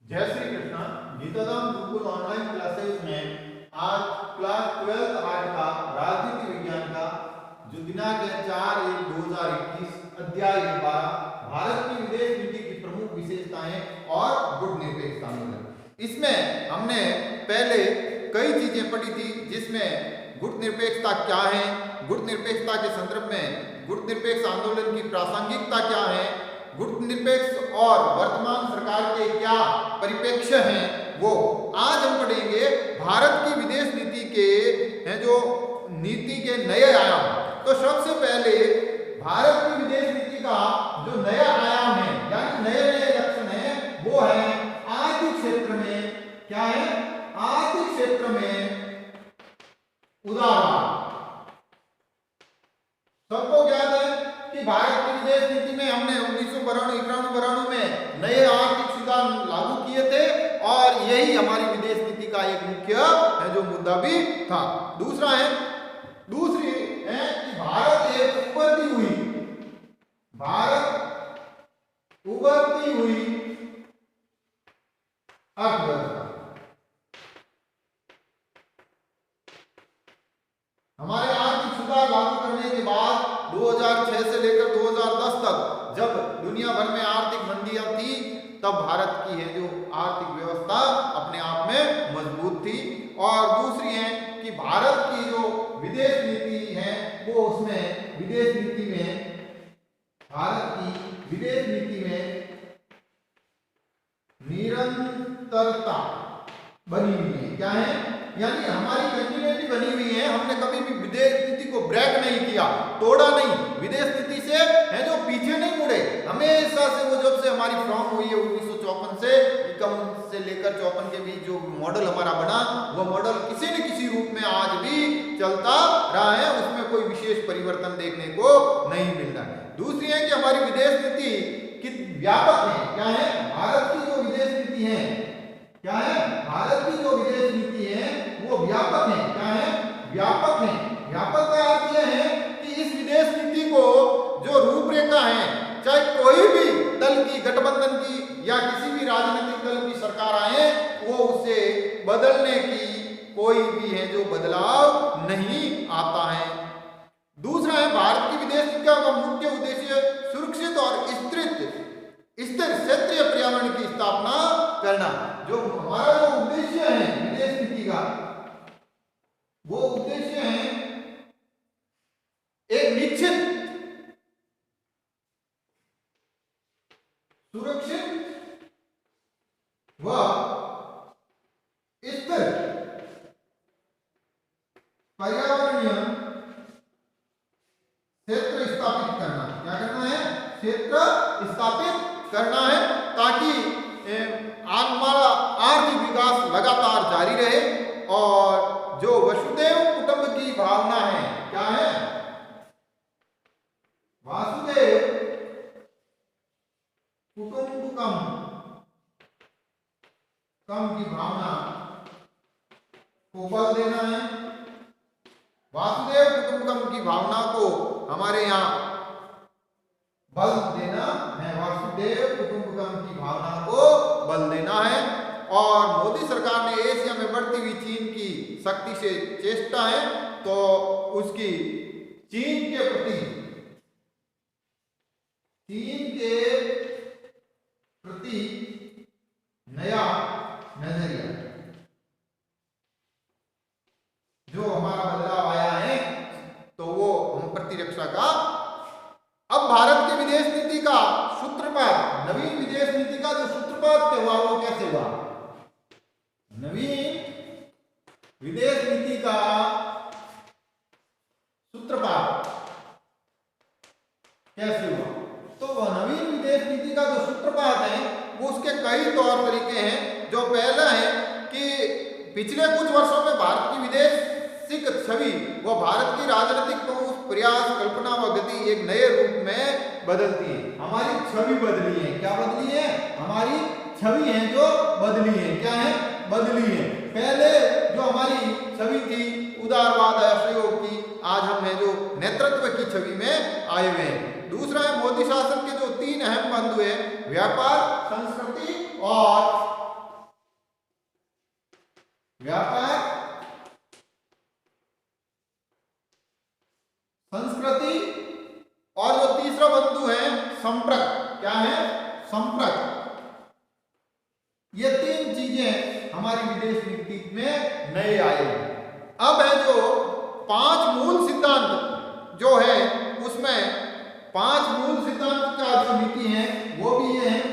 जय Shri Krishna. गीताधाम Gurukul online classes में आज क्लास 12 आर्ट का राजनीति विज्ञान का जो दिनांक है 4/1/2021 अध्याय 12 भारत की विदेश नीति की प्रमुख विशेषताएं और गुट निरपेक्ष आंदोलन। इसमें हमने पहले कई चीजें पढ़ी थी, जिसमें गुट निरपेक्षता क्या है, गुट निरपेक्षता के संदर्भ में गुट निरपेक्ष आंदोलन की प्रासंगिकता क्या है, गुट निरपेक्ष और वर्तमान सरकार के क्या परिप्रेक्ष्य हैं, वो आज हम पढ़ेंगे। भारत की विदेश नीति के हैं जो नीति के नए आयाम। तो सबसे पहले भारत की विदेश नीति का जो नया आयाम है यानी नए नए लक्षण है वो है आर्थिक क्षेत्र में क्या है, आर्थिक क्षेत्र में उदारवाद। सबको ज्ञात है कि भारत की विदेश नीति में हमने 1992 में नए आर्थिक सुधार लागू किए थे और यही हमारी विदेश नीति का एक मुख्य है जो मुद्दा भी था। दूसरी है कि भारत एक उभरती हुई अर्थव्यवस्था। हमारे आर्थिक सुधार लागू करने के बाद 2006 से लेकर 2010 तक जब दुनिया भर में आर्थिक मंदियां थी, तब भारत की है जो आर्थिक व्यवस्था अपने आप में मजबूत थी। और दूसरी है कि भारत की जो विदेश नीति है वो उसमें विदेश नीति में भारत की विदेश नीति में निरंतरता बनी हुई है। क्या है, यानी हमारी कंटिन्यूटी बनी हुई है। हमने कभी भी विदेश नीति को ब्रेक नहीं किया, तोड़ा नहीं, विदेश नीति से है जो पीछे नहीं मुड़े। हमेशा से वो जब से हमारी फ्रॉम हुई है 1954 से 51 से लेकर 54 के बीच जो मॉडल हमारा बना, वो मॉडल किसी न किसी रूप में आज भी चलता रहा है, उसमें कोई विशेष परिवर्तन देखने को नहीं मिल रहा है। दूसरी है कि हमारी विदेश नीति कितनी व्यापक है। क्या है, भारत की जो विदेश नीति है, क्या है, भारत की जो विदेश नीति है वो व्यापक है। क्या है, व्यापक है। व्यापक का अर्थ यह है कि इस विदेश नीति को जो रूपरेखा है, चाहे कोई भी दल की, गठबंधन की या किसी भी राजनीतिक दल की सरकार आए, वो उसे बदलने की कोई भी है जो बदलाव नहीं आता है। दूसरा है भारत की विदेश नीति का मुख्य उद्देश्य सुरक्षित और स्थिर क्षेत्रीय पर्यावरण की स्थापना करना। जो हमारा जो उद्देश्य है विदेश नीति का, वो उद्देश्य है एक निश्चित सुरक्षित व स्थिर पर्यावरणीय क्षेत्र स्थापित करना। क्या करना है, क्षेत्र स्थापित करना है, ताकि हमारा आर्थिक विकास लगातार जारी रहे और जो वसुदेव कुटुंब की भावना है, क्या है, वासुदेव कुटुंबकम की भावना को बल देना है। वासुदेव कुटुंबकम की भावना को हमारे यहाँ बल देना है, वासुदेव कुटुंबकम की भावना को बल देना है। और मोदी सरकार ने एशिया में बढ़ती हुई चीन की शक्ति से चेष्टा है, तो उसकी चीन के प्रति नया नजरिया जो हमारा बदलाव आया है, तो वो हम प्रतिरक्षा का। अब भारत की विदेश नीति का सूत्रपात, नवीन विदेश नीति का जो सूत्रपात हुआ वो कैसे हुआ, नवीन विदेश नीति का सूत्रपात कैसे हुआ। तो वह नवीन विदेश नीति का जो सूत्रपात है वो उसके कई तौर तरीके हैं। जो पहला है कि पिछले कुछ वर्षों में भारत की विदेशिक छवि व भारत की राजनीतिक प्रयास, कल्पना व गति एक नए रूप में बदलती है। हमारी छवि बदली है। क्या बदली है, हमारी छवि है जो बदली है। क्या है, बदली है। पहले जो हमारी छवि थी उदारवाद, असहयोग की, आज हम है जो नेतृत्व की छवि में आए हुए हैं। दूसरा है मोदी शासन के जो 3 अहम बंधु है, व्यापार, संस्कृति और व्यापार, संस्कृति और जो तीसरा बंधु है संपर्क। क्या है? संपर्क। ये तीन चीजें हमारी विदेश नीति में नए आए। अब है जो 5 मूल सिद्धांत जो है, उसमें 5 मूल सिद्धांत का जो नीति है वो भी ये है।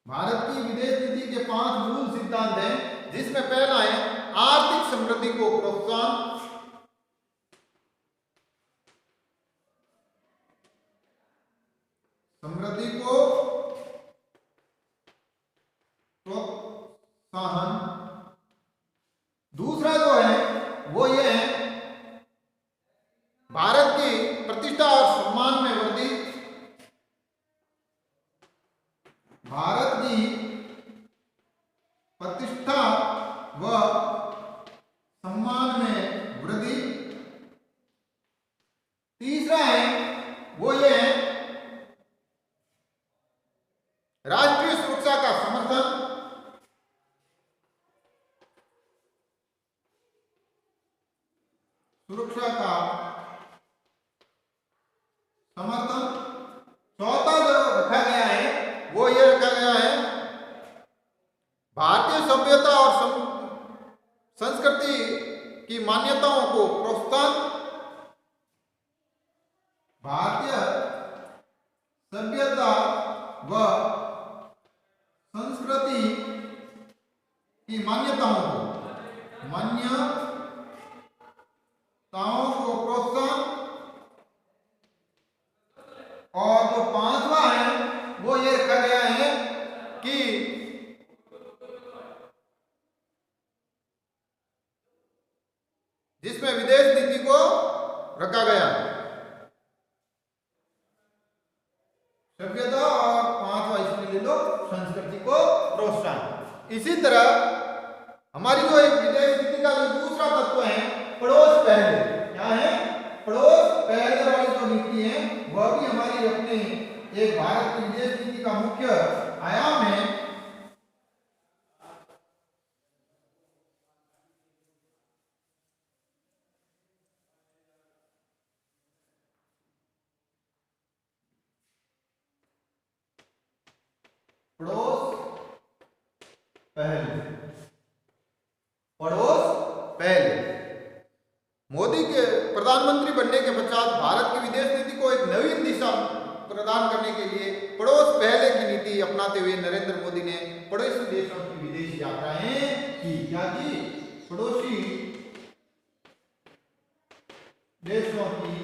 भारत की विदेश नीति के 5 मूल सिद्धांत हैं, जिसमें पहला है आर्थिक समृद्धि को प्रोत्साहन। समृद्धि को प्रोत्साहन। दूसरा जो है वो ये है भारत की प्रतिष्ठा और सम्मान में वृद्धि। भारत की प्रतिष्ठा व सम्मान में वृद्धि। तीसरा है वो ये है राष्ट्रीय सुरक्षा का समर्थन। सुरक्षा का समर्थन। चौथा जो रखा गया है वो ये रखा गया है भारतीय सभ्यता और संस्कृति की मान्यताओं को प्रोत्साहन। भारतीय सभ्यता व संस्कृति की मान्यताओं को प्रोत्साहन। और जो 5वां है वो ये रखा गया है कि जिसमें विदेश नीति को रखा गया सभ्यता, और 5वां इसमें ले लो संस्कृति को प्रोत्साहन। इसी तरह हमारी जो एक विदेश नीति का जो दूसरा तत्व है पड़ोस पहले। क्या है? पड़ोस पहले वाली जो नीति है वह भी हमारी अपने एक भारत की विदेश नीति का मुख्य आयाम है। पड़ोस पहले। पड़ोस पहले। मोदी के प्रधानमंत्री बनने के पश्चात भारत की विदेश नीति को एक नवीन दिशा प्रदान करने के लिए पड़ोस पहले की नीति अपनाते हुए नरेंद्र मोदी ने पड़ोसी देशों की विदेश यात्राएं की। क्या की? पड़ोसी देशों की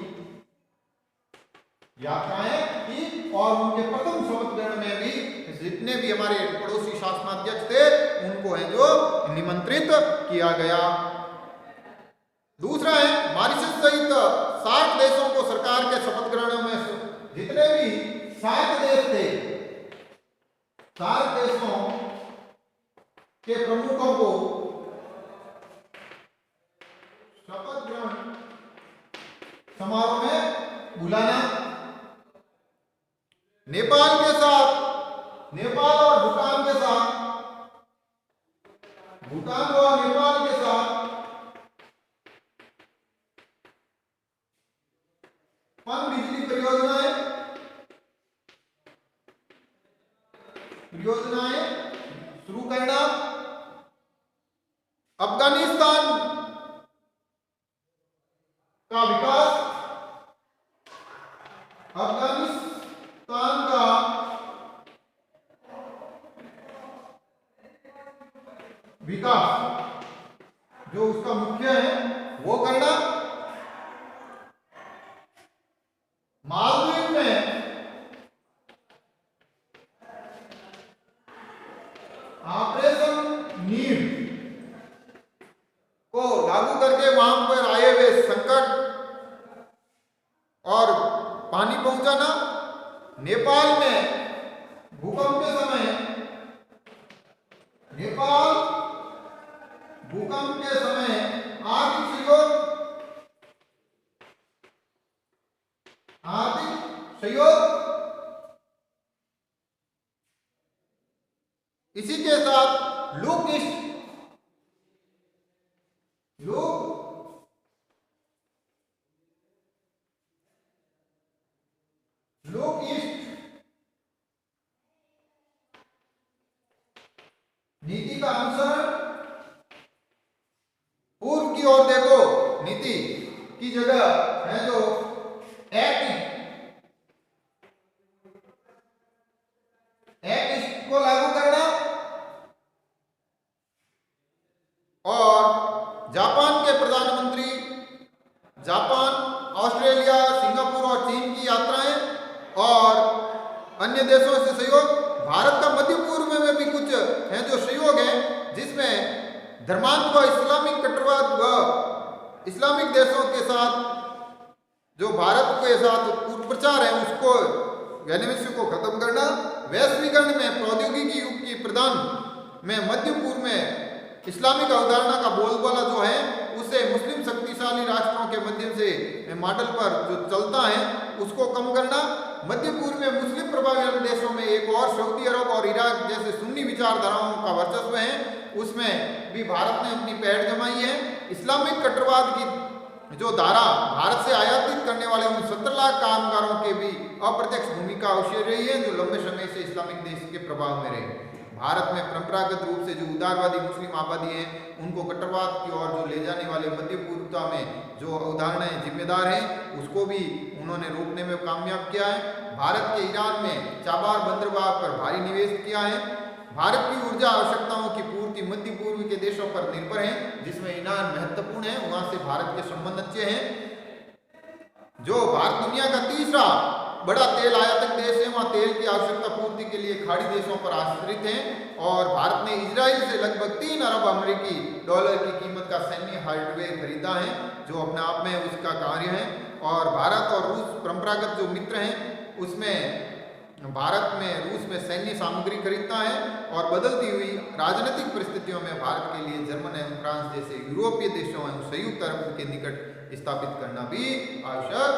यात्राएं की। और उनके प्रथम शपथ ग्रहण में भी जितने भी हमारे पड़ोसी शासनाध्यक्ष थे उनको है जो निमंत्रित किया गया। दूसरा है मॉरिशस सहित 7 देशों को सरकार के शपथ ग्रहणों में जितने भी 7 देश थे, 7 देशों के प्रमुखों को शपथ ग्रहण समारोह में बुलाना। नेपाल के साथ, नेपाल और भूटान के साथ, भूटान और नेपाल के साथ पनबिजली परियोजनाएं शुरू करना। अफगानिस्तान का विकास, अफगानिस्तान का विकास जो उसका मुख्य है वो करना। मालदीव में ऑपरेशन नीर को लागू करके वहां पर आए हुए संकट और पानी पहुंचाना। नेपाल में भूकंप के समय, नेपाल भूकंप के समय आर्थिक सहयोग नीति का अनुसरण, पूर्व की ओर देखो, नीति की जगह है जो एक्ट को लागू करना, और जापान के प्रधानमंत्री जापान, ऑस्ट्रेलिया, सिंगापुर और चीन की यात्राएं और अन्य देशों से सहयोग। भारत का मध्य पूर्व में भी कुछ हैं जो सहयोग है, जिसमें धर्मांध व इस्लामिक कट्टरवाद व इस्लामिक देशों के साथ जो भारत के साथ कुप्रचार है उसको वैनिवेश को खत्म करना। वैश्वीकरण में प्रौद्योगिकी युग की प्रदान में मध्य पूर्व में इस्लामिक अवधारणा का बोलबाला जो है उसे मुस्लिम शक्तिशाली राष्ट्रों के माध्यम से मॉडल पर जो चलता है उसको कम करना। मध्य पूर्व में मुस्लिम प्रभावित देशों में एक और सऊदी अरब और इराक जैसे सुन्नी विचारधाराओं का वर्चस्व है, उसमें भी भारत ने अपनी पहल जमाई है। इस्लामिक कट्टरवाद की जो धारा भारत से आयातित करने वाले उन 17 लाख कामगारों के भी अप्रत्यक्ष भूमिका अवश्य रही है जो लंबे समय से इस्लामिक देश के प्रभाव में रहे। भारत में परंपरागत रूप से जो उदारवादी मुस्लिम आबादी है उनको कट्टरवाद की ओर जो ले जाने वाले मध्य पूर्वता में जो अवधारणाएं जिम्मेदार हैं उसको भी उन्होंने रोकने में कामयाब किया है। भारत के ईरान में चाबार बंदरगाह पर भारी निवेश किया है। भारत की ऊर्जा आवश्यकताओं की पूर्ति मध्य पूर्व के देशों पर निर्भर है, जिसमें ईरान महत्वपूर्ण है, वहां से भारत के संबंध अच्छे हैं। जो भारत दुनिया का तीसरा बड़ा तेल आयातक देश है, वहाँ तेल की आवश्यकता पूर्ति के लिए खाड़ी देशों पर आश्रित है, और भारत ने इजराइल से लगभग 3 अरब अमेरिकी डॉलर की कीमत का सैन्य हार्डवेयर खरीदा है जो अपने आप में उसका कार्य है। और भारत और रूस परंपरागत जो मित्र हैं उसमें भारत में रूस में सैन्य सामग्री खरीदता है, और बदलती हुई राजनीतिक परिस्थितियों में भारत के लिए जर्मन एवं फ्रांस जैसे यूरोपीय देशों एवं संयुक्त अरब के निकट स्थापित करना भी आवश्यक